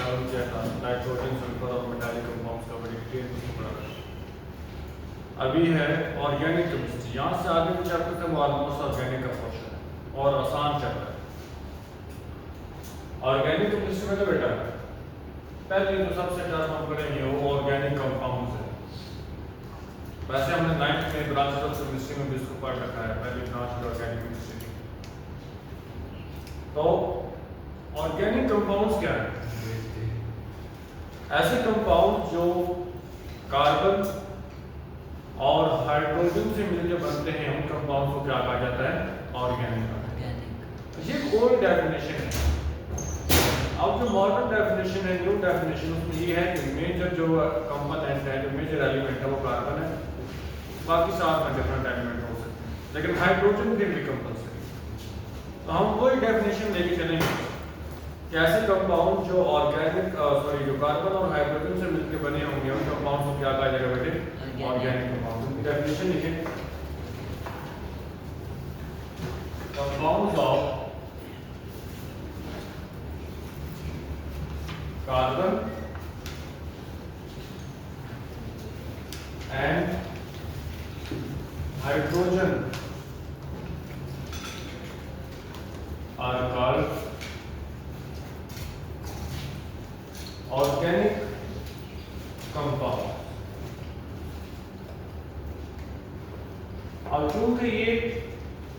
Travel किया था nitrogen, sulphur और मेटालिक कंपाउंड्स का बड़ी डिटेल में पढ़ा था। अभी है ऑर्गेनिक केमिस्ट्री। यहाँ से आगे के चैप्टर से ऑलमोस्ट ऑर्गेनिक का पोर्शन है और आसान चैप्टर है। ऑर्गेनिक केमिस्ट्री में तो बेटा पहले तो सबसे ज्यादा हम पढ़ेंगे वो ऑर्गेनिक कंपाउंड्स है। वैसे हमने 9th में ब्रांचेस ऑफ केमिस्ट्री में भी इसको पढ़ रखा है, पहली ब्रांच ऑर्गेनिक केमिस्ट्री की। तो ऑर्गेनिक कंपाउंड्स क्या है? ऐसे कंपाउंड जो कार्बन और हाइड्रोजन से मिलकर बनते हैं, उन कंपाउंड को क्या कहा जाता है? ऑर्गेनिक। ये ओल्ड डेफिनेशन है। अब जो मॉडर्न डेफिनेशन है, न्यू डेफिनेशन, उसमें ये है कि मेजर जो कंपोनेंट है, जो मेजर एलिमेंट है वो कार्बन है, बाकी साथ में डिफरेंट एलिमेंट हो सकते हैं, लेकिन हाइड्रोजन भी कंपल्सरी। तो हम वही डेफिनेशन लेके चलेंगे कि ऐसे कंपाउंड जो ऑर्गेनिक जो कार्बन और हाइड्रोजन से मिलकर बने होंगे, उन कंपाउंड को क्या कहा जाएगा बेटे? Organic compound. उनकी डेफिनेशन लिखें। Compounds of carbon and hydrogen are called organic compound। अब चूंकि ये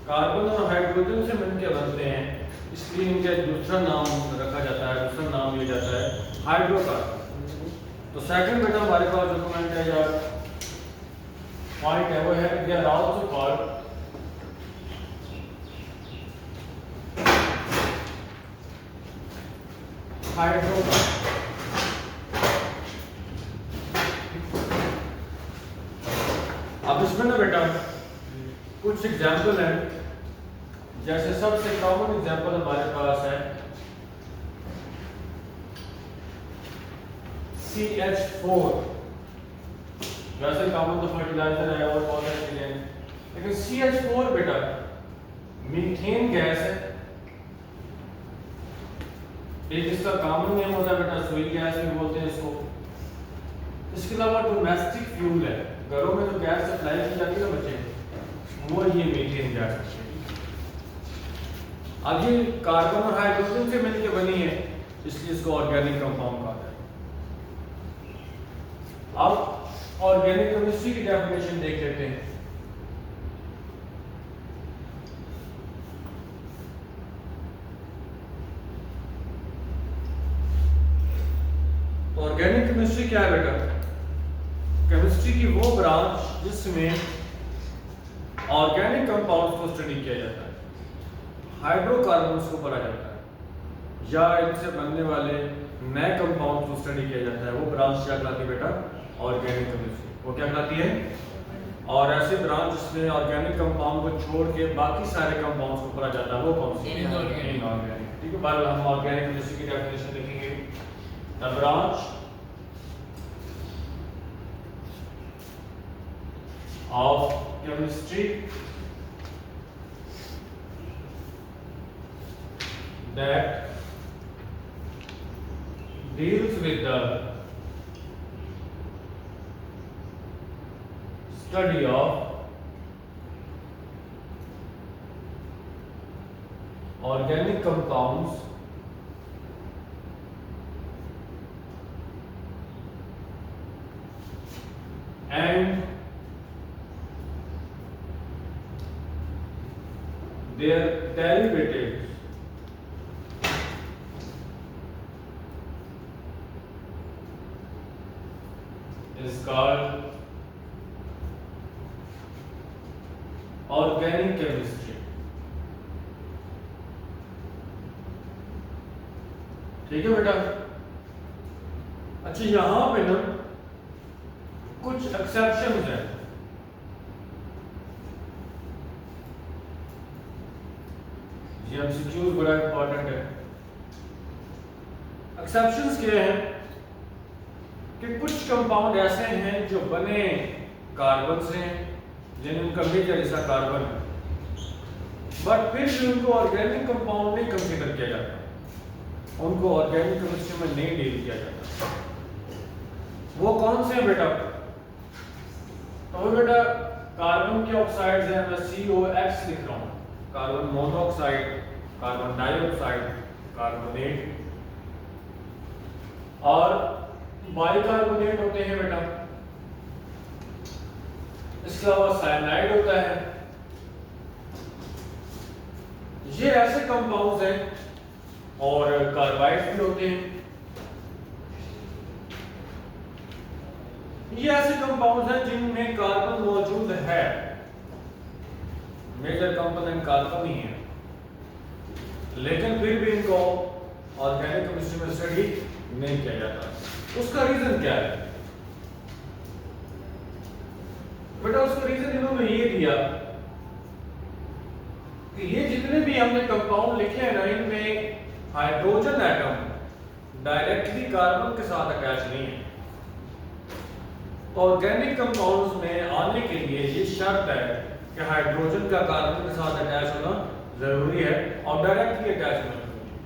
कार्बन और हाइड्रोजन से मिलकर बनते हैं, इसलिए इनका दूसरा नाम रखा जाता है, दूसरा नाम लिया जाता है हाइड्रोकार्बन। तो सेकंड बेटा हमारे पास जो कमेंट है या पॉइंट है वो है they are also called hydrocarbon. अब इसमें ना बेटा कुछ एग्जाम्पल हैं, जैसे सबसे कॉमन एग्जाम्पल हमारे पास है CH4। वैसे कॉमन तो फर्टिलाइजर है और बहुत सारी चीजें हैं, लेकिन CH4 बेटा मीथेन गैस है। एक इसका कॉमन नेम होता है बेटा सुई गैस भी बोलते हैं इसको। इसके अलावा डोमेस्टिक फ्यूल है, घरों में जो गैस सप्लाई की जाती है ना बच्चे, वो ये मीथेन गैस है। अब ये कार्बन और हाइड्रोजन से मिलकर बनी है, इसलिए इसको ऑर्गेनिक कंपाउंड कहा जाता है। अब ऑर्गेनिक केमिस्ट्री की डेफिनेशन देख लेते हैं। ऑर्गेनिक केमिस्ट्री क्या है बेटा? केमिस्ट्री की वो ब्रांच जिसमें ऑर्गेनिक कंपाउंड्स को स्टडी किया जाता है, हाइड्रोकार्बन्स को पढ़ा जाता है, या इनसे बनने वाले नए कंपाउंड को स्टडी किया जाता है, वो ब्रांच क्या कहलाती है बेटा? Organic chemistry. वो क्या कहलाती है? और ऐसे ब्रांच जिसमें ऑर्गेनिक कंपाउंड को छोड़ के बाकी सारे कंपाउंड्स को पढ़ा जाता है, वो कौन सी? इनऑर्गेनिक। ठीक है, बार हम ऑर्गेनिक केमिस्ट्री की डेफिनेशन लिखेंगे। The branch of chemistry that deals with the study of organic compounds and their derivatives is called organic chemistry। ठीक है बेटा? अच्छा, यहां पे ना कुछ एक्सेप्शंस हैं। ये एमसीक्यूज बड़ा इंपॉर्टेंट है। एक्सेप्शंस क्या हैं कि कुछ कंपाउंड ऐसे हैं जो बने कार्बन से, यानी उनका मेजर हिस्सा कार्बन है, बट फिर भी उनको ऑर्गेनिक कंपाउंड नहीं कंसीडर किया जाता। उनको ऑर्गेनिक केमिस्ट्री में नहीं डील किया जाता। वो कौन से हैं बेटा? तो बेटा कार्बन के ऑक्साइड्स हैं, मैं COX लिख रहा हूँ, carbon monoxide, carbon dioxide, carbonate, और बाइकार्बोनेट होते हैं बेटा। इसके अलावा साइनाइड होता है। ये ऐसे कंपाउंड्स हैं, और कार्बाइड भी होते हैं। ये ऐसे कंपाउंड्स हैं जिनमें कार्बन मौजूद है, मेजर कंपोनेंट कार्बन ही है, लेकिन फिर भी इनको ऑर्गेनिक केमिस्ट्री में स्टडी नहीं किया जाता। उसका रीजन क्या है बेटा? उसका रीजन इन्होंने ये दिया कि ये जितने भी हमने कंपाउंड लिखे हैं ना, इनमें हाइड्रोजन एटम डायरेक्टली कार्बन के साथ अटैच नहीं है। ऑर्गेनिक कंपाउंड्स में आने के लिए ये शर्त है कि हाइड्रोजन का कार्बन के साथ अटैच होना जरूरी है और डायरेक्टली अटैच होना जरूरी है।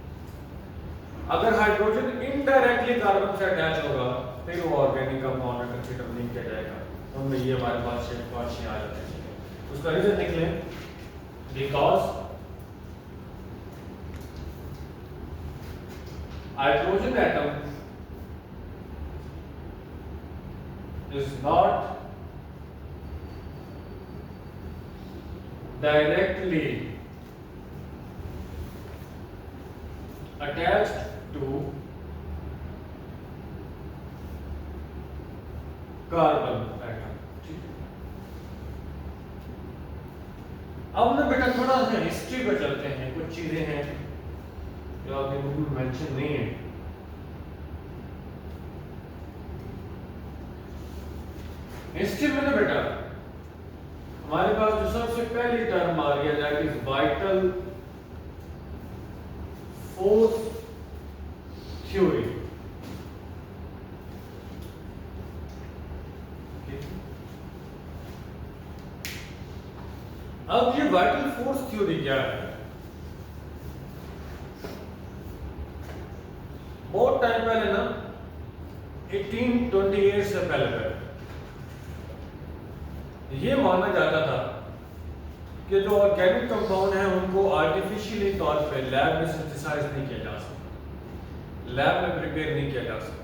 अगर हाइड्रोजन इनडायरेक्टली कार्बन से अटैच होगा फिर वो ऑर्गेनिक कंपाउंड में कंसीडर नहीं किया जाएगा। उनमें ये हमारे पास शेप आ जाते हैं। उसका रीजन निकले, because hydrogen atom is not directly attached to carbon atom। अब ना बेटा थोड़ा सा हिस्ट्री पर चलते हैं। कुछ चीजें हैं जो आपके बुक में मेंशन नहीं है। हिस्ट्री में ना बेटा हमारे पास जो सबसे पहली टर्म आ रही है that is vital force theory. अब ये वाइटल फोर्स थ्योरी क्या है? बहुत टाइम पहले ना 1828 से पहले ये माना जाता था कि जो ऑर्गेनिक कंपाउंड हैं उनको आर्टिफिशियली तौर पे लैब में सिंथेसाइज नहीं किया जा सकता, लैब में प्रिपेयर नहीं किया जा सकता।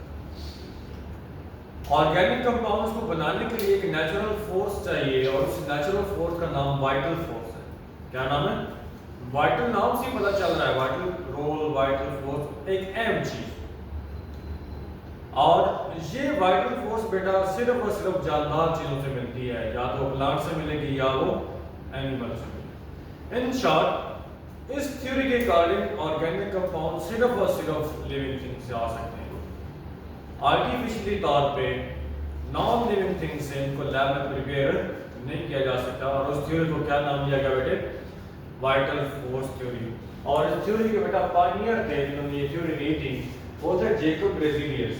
ऑर्गेनिक कंपाउंड्स को बनाने के लिए एक नेचुरल फोर्स चाहिए और उस नेचुरल फोर्स का नाम वाइटल फोर्स है। क्या नाम है? वाइटल। नाम से ही पता चल रहा है, वाइटल रोल, वाइटल फोर्स, एक अहम चीज। और ये वाइटल फोर्स बेटा सिर्फ और सिर्फ जानदार चीजों से मिलती है, या तो प्लांट से मिलेगी या वो एनिमल से मिलेगी। इन शॉर्ट इस थ्योरी के अकॉर्डिंग ऑर्गेनिक कंपाउंड सिर्फ और सिर्फ लिविंग थिंग से आ सकते हैं। आर्टिफिशियली तौर पे नॉन लिविंग थिंग से इनको लैब में प्रिपेयर नहीं किया जा सकता। और उस थ्योरी को क्या नाम दिया गया बेटे? Vital force theory. और इस थ्योरी के बेटा पायनियर थे जिन्होंने ये थ्योरी दी थी, वो थे Jacob ब्रेजिलियस।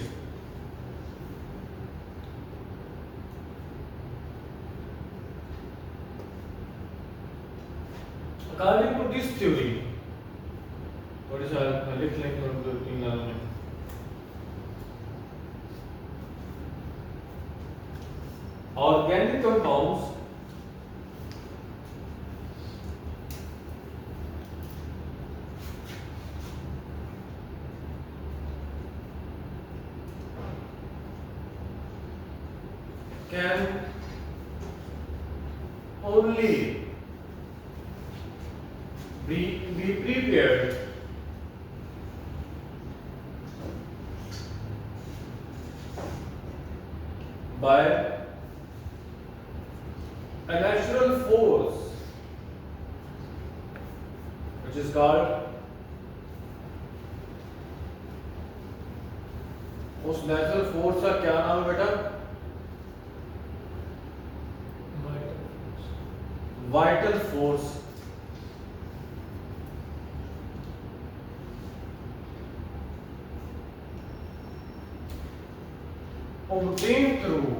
According to this theory, what is लिख लेंगे और 2-3 लाइन में। Organic compounds can only be prepared by a natural force which is called, उस नेचुरल फोर्स का क्या नाम है बेटा? Vital force. obtained through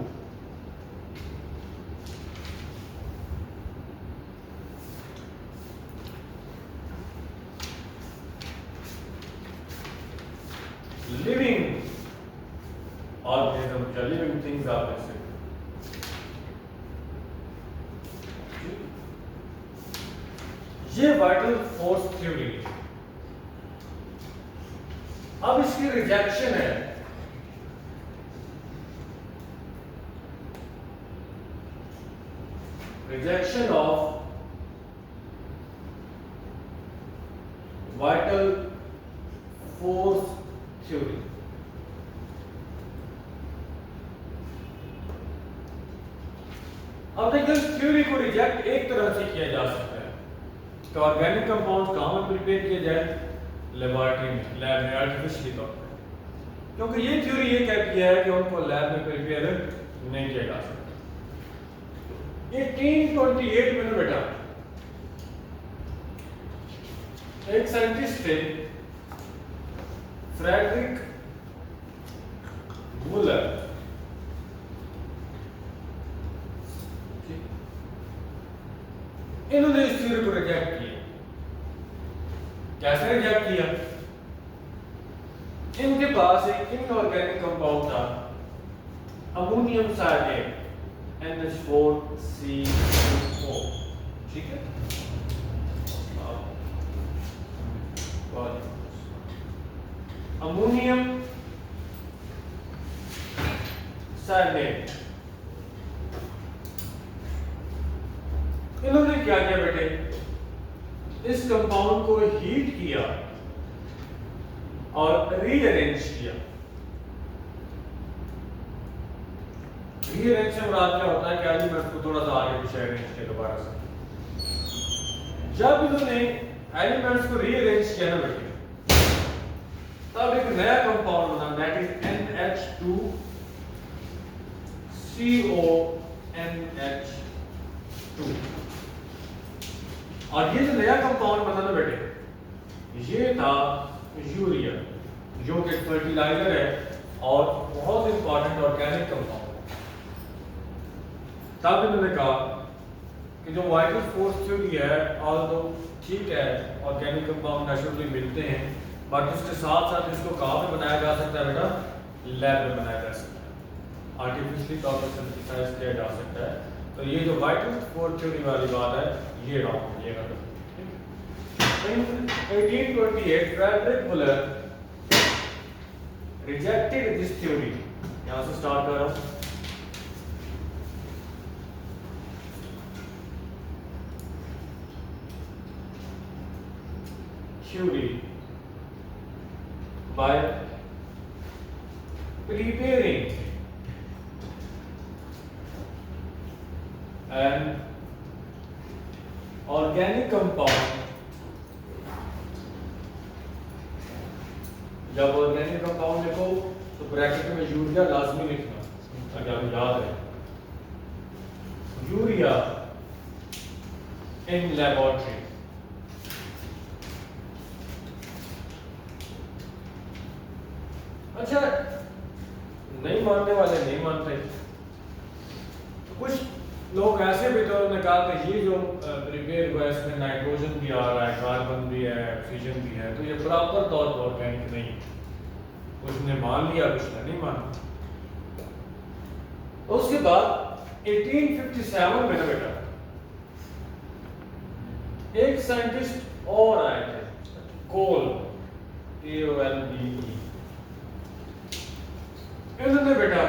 organisms या living things are basic. ये वाइटल फोर्स थ्योरी, अब इसकी रिजेक्शन है rejection of vital force theory. अब देखिए इस थ्योरी को रिजेक्ट एक तरह से किया जा सकता है कि ऑर्गेनिक कंपाउंड्स कहां में प्रिपेयर किए जाए, लेबोरेटरी में, लैब में, आर्टिफिशियली तौर पर, क्योंकि ये थ्योरी ये कहती है कि उनको लैब में प्रिपेयर नहीं किया जा सकता। 1828 में ना बेटा एक साइंटिस्ट थे फ्रेडरिक वुलर, इन्होंने इस थ्योरी को रिजेक्ट किया। कैसे रिजेक्ट किया? इनके पास एक इनऑर्गेनिक कंपाउंड था अमोनियम साइनेट NH4CO, ठीक है, अमोनियम साइनेट। इन्होंने क्या किया बेटे, इस कंपाउंड को हीट किया और रीअरेंज किया। रीअरेंज से मुराद क्या होता है कि एलिमेंट्स को थोड़ा सा आगे पीछे अरेंज किया दोबारा से। जब इन्होंने एलिमेंट्स को रीअरेंज किया ना बेटे, तब एक नया कंपाउंड बना, दैट इज NH2CONH2। और ये जो नया कंपाउंड बना ना बेटे, ये था यूरिया, जो कि फर्टिलाइजर है और बहुत इंपॉर्टेंट ऑर्गेनिक कंपाउंड। तब इन्होंने कहा कि जो वाइटल फोर्स थ्योरी है, ऑल्दो ठीक है ऑर्गेनिक कंपाउंड नेचुरली मिलते हैं, बट उसके साथ साथ इसको कहाँ पे बनाया जा सकता है बेटा, लैब में बनाया जा सकता है, आर्टिफिशियली तौर पर सिंथेसाइज किया जा सकता है। तो ये जो वाइटल फोर्स थ्योरी वाली बात है ये रॉन्ग है, ये गलत है। In 1828 Friedrich Wohler rejected this theory। यहां से स्टार्ट कर रहा हूं। Theory by preparing an organic compound। जब ऑर्गेनिक कंपाउंड लिखो तो ब्रैकेट में यूरिया लाजमी लिखना, ताकि आपको याद रहे। Urea in laboratory. अच्छा, नहीं मानने वाले नहीं मानते, तो कुछ लोग ऐसे भी तो उन्होंने कहा कि ये जो प्रिपेयर हुआ है इसमें नाइट्रोजन भी आ रहा है, कार्बन भी है, ऑक्सीजन भी है, तो ये प्रॉपर तौर पर ऑर्गेनिक नहीं है। कुछ ने मान लिया, कुछ ने नहीं माना। उसके बाद 1857 में ना बेटा एक साइंटिस्ट और आए थे, कोल, KOLBE। इन्होंने बेटा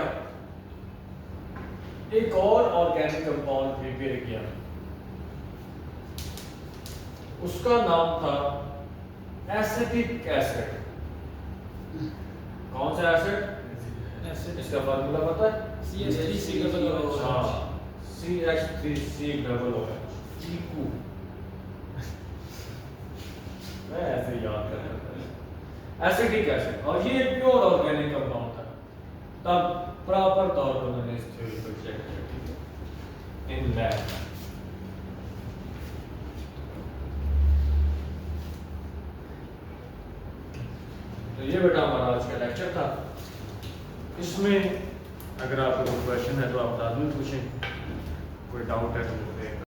एक और ऑर्गेनिक कंपाउंड प्रिपेयर किया, उसका नाम था एसिटिक एसिड। कौन सा एसिड? इसका फार्मूला पता है? CH3COOH। चीकू, मैं ऐसे याद कर रहा था। एसिटिक एसिड, और ये एक प्योर ऑर्गेनिक कंपाउंड था। तब प्रॉपर तौर पर उन्होंने इस थ्योरी को चेक किया इन लैब। तो ये बेटा हमारा आज का लेक्चर था। इसमें अगर आपको कोई क्वेश्चन है तो आप लाजमी पूछें, कोई डाउट है तो मुझे